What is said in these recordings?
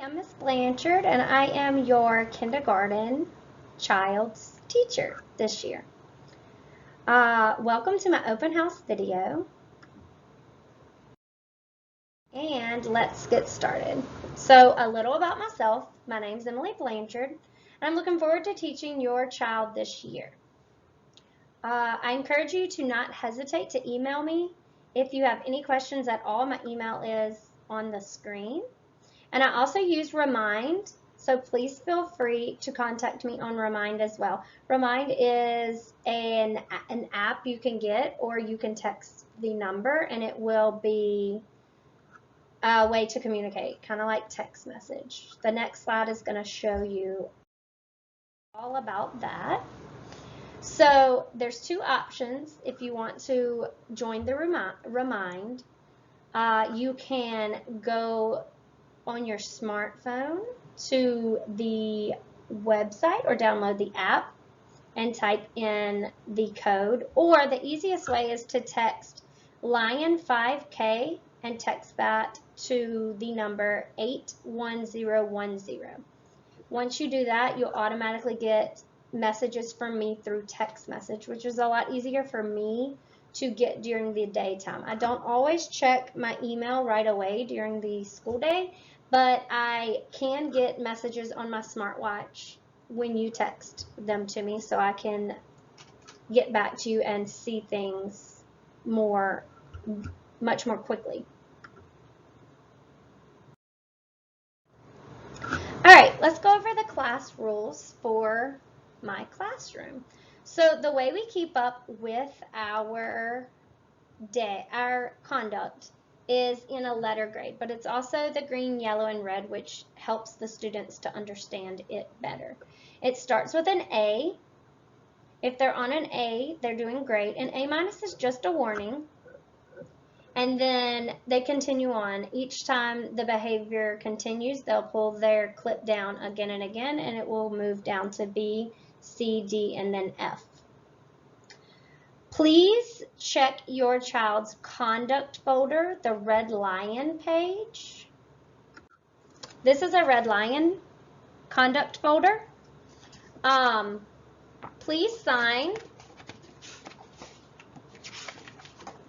am Miss Blanchard, and I am your kindergarten child's teacher this year. Welcome to my open house video, and let's get started. So a little about myself. My name's Emily Blanchard, and I'm looking forward to teaching your child this year. I encourage you to not hesitate to email me if you have any questions at all. My email is on the screen. And I also use Remind, so please feel free to contact me on Remind as well. Remind is an app you can get, or you can text the number and it will be a way to communicate, kind of like text message. The next slide is going to show you all about that. So there's two options if you want to join the Remind. You can go on your smartphone to the website or download the app and type in the code, or the easiest way is to text Lion 5K and text that to the number 81010. Once you do that, you'll automatically get messages from me through text message, which is a lot easier for me to get during the daytime. I don't always check my email right away during the school day, but I can get messages on my smartwatch when you text them to me, so I can get back to you and see things much more quickly. All right, let's go over the class rules for my classroom. So the way we keep up with our conduct is in a letter grade, but it's also the green, yellow, and red, which helps the students to understand it better. It starts with an A. If they're on an A, they're doing great. An A- is just a warning. And then they continue on. Each time the behavior continues, they'll pull their clip down again and again, and it will move down to B, C, D, and then F. Please check your child's conduct folder, the Red Lion page. This is a Red Lion conduct folder. Please sign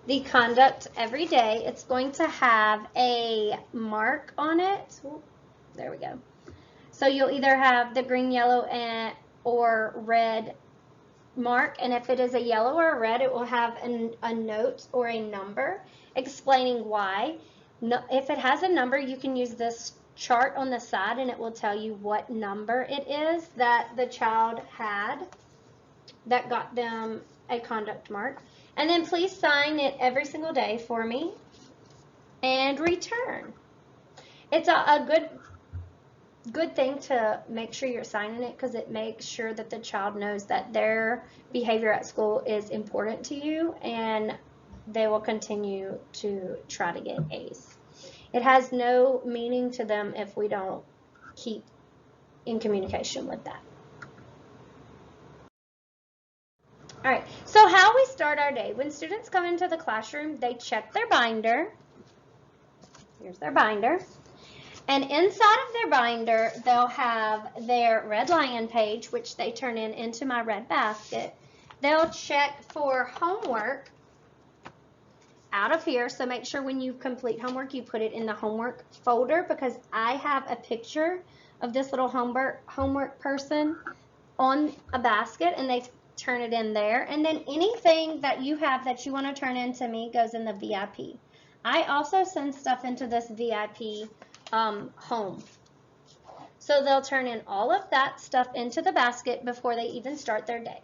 the conduct every day. It's going to have a mark on it. Ooh, there we go. So you'll either have the green, yellow, or red mark, and if it is a yellow or a red, it will have a note or a number explaining why. No, if it has a number, you can use this chart on the side and it will tell you what number it is that the child had that got them a conduct mark. And then please sign it every single day for me and return. It's a good thing to make sure you're signing it, because it makes sure that the child knows that their behavior at school is important to you and they will continue to try to get A's. It has no meaning to them if we don't keep in communication with that. All right, so how we start our day. When students come into the classroom, they check their binder. Here's their binder. And inside of their binder, they'll have their Red Lion page, which they turn into my red basket. They'll check for homework out of here. So make sure when you complete homework, you put it in the homework folder, because I have a picture of this little homework person on a basket, and they turn it in there. And then anything that you have that you want to turn in to me goes in the VIP. I also send stuff into this VIP home. So they'll turn in all of that stuff into the basket before they even start their day.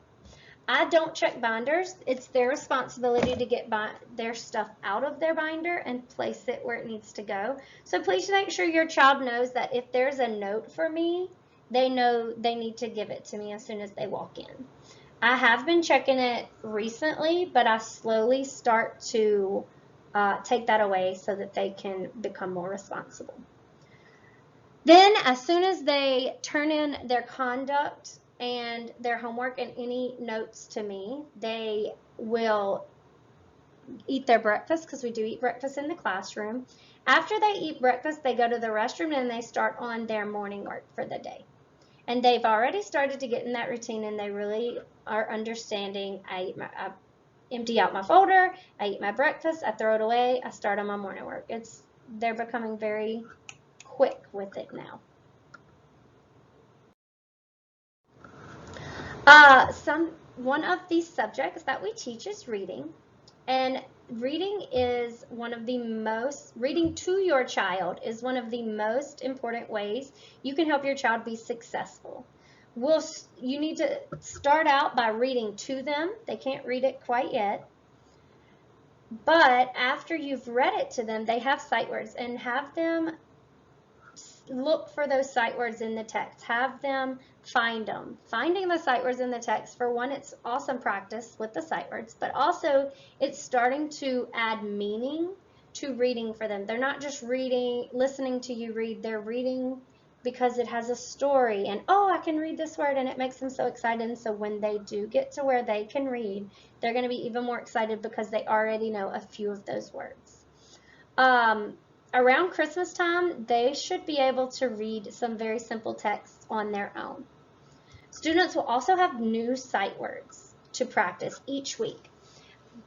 I don't check binders. It's their responsibility to get their stuff out of their binder and place it where it needs to go. So please make sure your child knows that if there's a note for me, they know they need to give it to me as soon as they walk in. I have been checking it recently, but I slowly start to take that away so that they can become more responsible. Then, as soon as they turn in their conduct and their homework and any notes to me, they will eat their breakfast, because we do eat breakfast in the classroom, After they eat breakfast, they go to the restroom and they start on their morning work for the day. And they've already started to get in that routine, and they really are understanding. I empty out my folder, I eat my breakfast, I throw it away, I start on my morning work. They're becoming very quick with it now. One of these subjects that we teach is reading, and reading to your child is one of the most important ways you can help your child be successful. You need to start out by reading to them. They can't read it quite yet. But after you've read it to them, they have sight words, and have them look for those sight words in the text. Have them find them. Finding the sight words in the text, for one, it's awesome practice with the sight words, but also it's starting to add meaning to reading for them. They're not just listening to you read, they're reading because it has a story, and I can read this word, and it makes them so excited. And so when they do get to where they can read, they're going to be even more excited because they already know a few of those words. Around Christmas time, they should be able to read some very simple texts on their own. Students will also have new sight words to practice each week.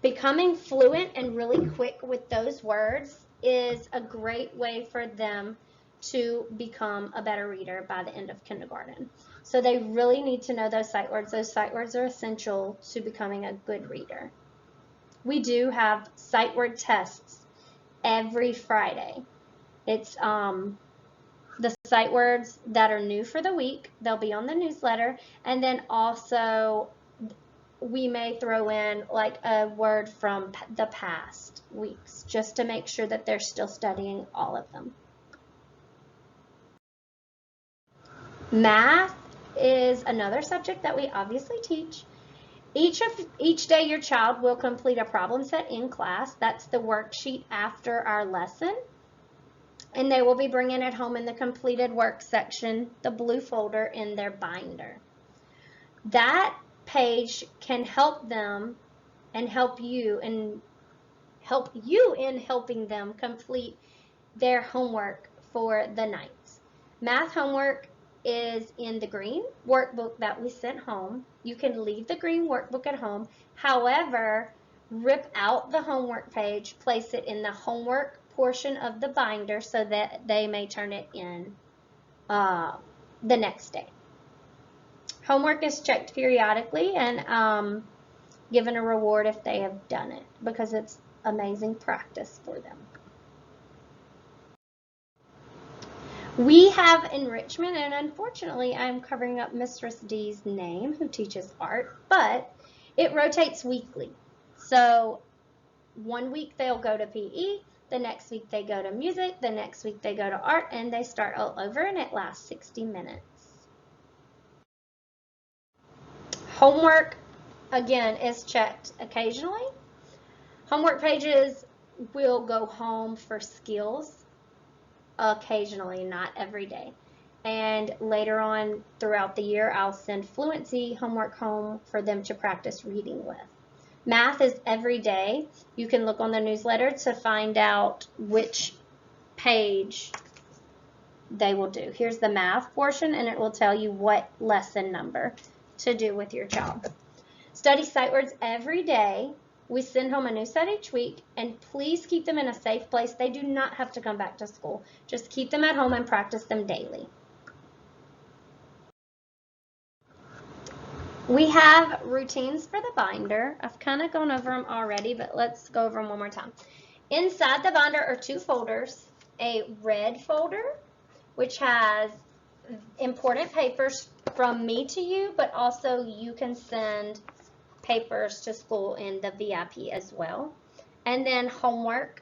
Becoming fluent and really quick with those words is a great way for them to become a better reader by the end of kindergarten. So they really need to know those sight words. Those sight words are essential to becoming a good reader. We do have sight word tests every Friday. It's the sight words that are new for the week. They'll be on the newsletter. And then also we may throw in like a word from the past weeks just to make sure that they're still studying all of them. Math is another subject that we obviously teach. Each day your child will complete a problem set in class. That's the worksheet after our lesson. And they will be bringing it home in the completed work section, the blue folder in their binder. That page can help them and help you in helping them complete their homework for the night. Math homework is in the green workbook that we sent home. You can leave the green workbook at home. However, rip out the homework page, place it in the homework portion of the binder so that they may turn it in the next day. Homework is checked periodically and given a reward if they have done it, because it's amazing practice for them. We have enrichment, and unfortunately I'm covering up Mistress D's name, who teaches art, but it rotates weekly. So one week they'll go to PE, the next week they go to music, the next week they go to art, and they start all over, and it lasts 60 minutes. Homework, again, is checked occasionally. Homework pages will go home for skills occasionally, not every day. And later on throughout the year, I'll send fluency homework home for them to practice reading with. Math is every day. You can look on the newsletter to find out which page they will do. Here's the math portion, and it will tell you what lesson number to do with your child. Study sight words every day. We send home a new set each week, and please keep them in a safe place. They do not have to come back to school. Just keep them at home and practice them daily. We have routines for the binder. I've kind of gone over them already, but let's go over them one more time. Inside the binder are two folders. A red folder, which has important papers from me to you, but also you can send papers to school in the VIP as well. And then homework,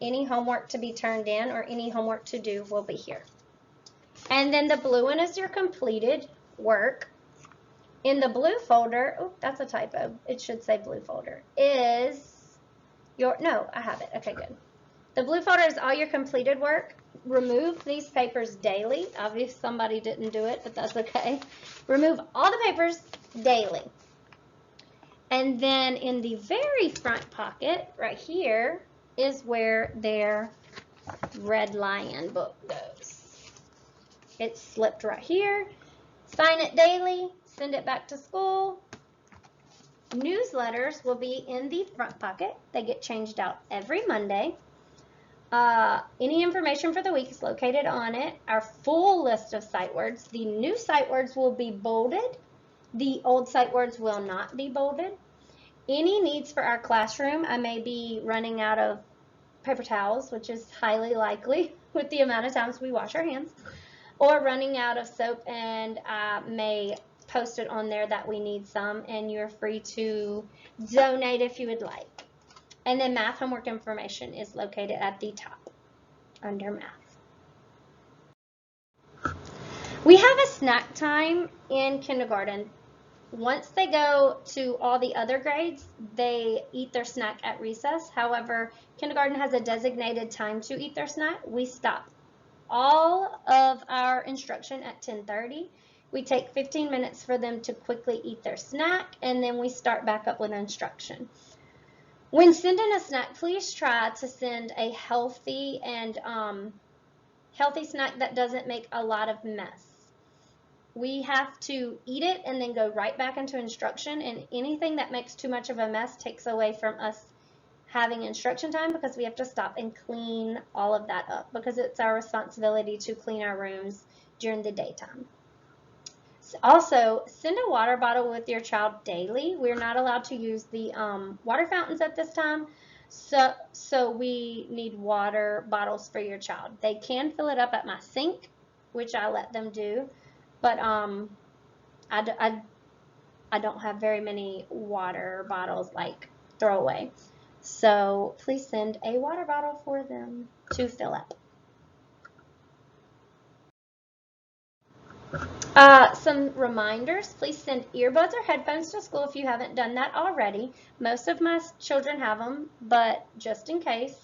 any homework to be turned in or any homework to do will be here. And then the blue one is your completed work. In the blue folder, oh, that's a typo. It should say blue folder. No, I have it. Okay, good. The blue folder is all your completed work. Remove these papers daily. Obviously, somebody didn't do it, but that's okay. Remove all the papers daily. And then in the very front pocket, right here, is where their Red Lion book goes. It's slipped right here. Sign it daily, send it back to school. Newsletters will be in the front pocket. They get changed out every Monday. Any information for the week is located on it. Our full list of sight words. The new sight words will be bolded. The old sight words will not be bolded. Any needs for our classroom, I may be running out of paper towels, which is highly likely with the amount of times we wash our hands, or running out of soap, and I may post it on there that we need some, and you're free to donate if you would like. And then math homework information is located at the top under math. We have a snack time in kindergarten. Once they go to all the other grades, they eat their snack at recess. However, kindergarten has a designated time to eat their snack. We stop all of our instruction at 10:30. We take 15 minutes for them to quickly eat their snack, and then we start back up with instruction. When sending a snack, please try to send a healthy and healthy snack that doesn't make a lot of mess. We have to eat it and then go right back into instruction, and anything that makes too much of a mess takes away from us having instruction time, because we have to stop and clean all of that up, because it's our responsibility to clean our rooms during the daytime. Also, send a water bottle with your child daily. We're not allowed to use the water fountains at this time, so we need water bottles for your child. They can fill it up at my sink, which I let them do, but I don't have very many water bottles like throwaway. So please send a water bottle for them to fill up. Some reminders, please send earbuds or headphones to school if you haven't done that already. Most of my children have them, but just in case,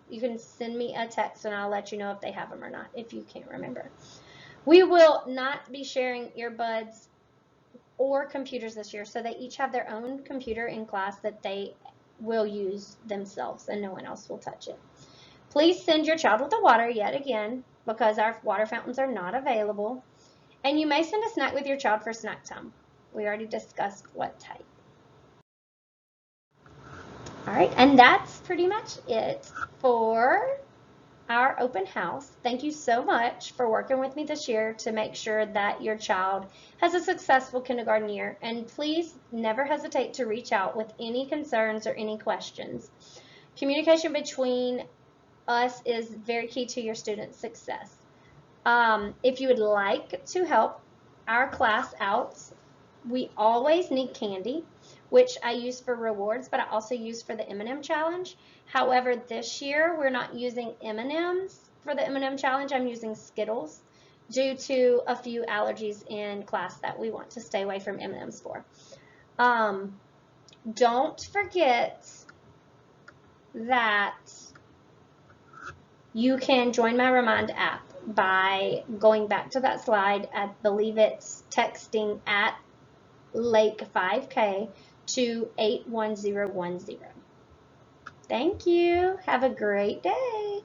you can send me a text and I'll let you know if they have them or not, if you can't remember. We will not be sharing earbuds or computers this year, so they each have their own computer in class that they will use themselves and no one else will touch it. Please send your child with the water yet again, because our water fountains are not available. And you may send a snack with your child for snack time. We already discussed what type. All right, and that's pretty much it for our open house. Thank you so much for working with me this year to make sure that your child has a successful kindergarten year. And please never hesitate to reach out with any concerns or any questions. Communication between us is very key to your student's success. If you would like to help our class out, we always need candy, which I use for rewards, but I also use for the M&M challenge. However, this year we're not using M&Ms for the M&M challenge. I'm using Skittles due to a few allergies in class that we want to stay away from M&Ms for. Don't forget that you can join my Remind app by going back to that slide. I believe it's texting at Lake 5K to 81010. Thank you. Have a great day.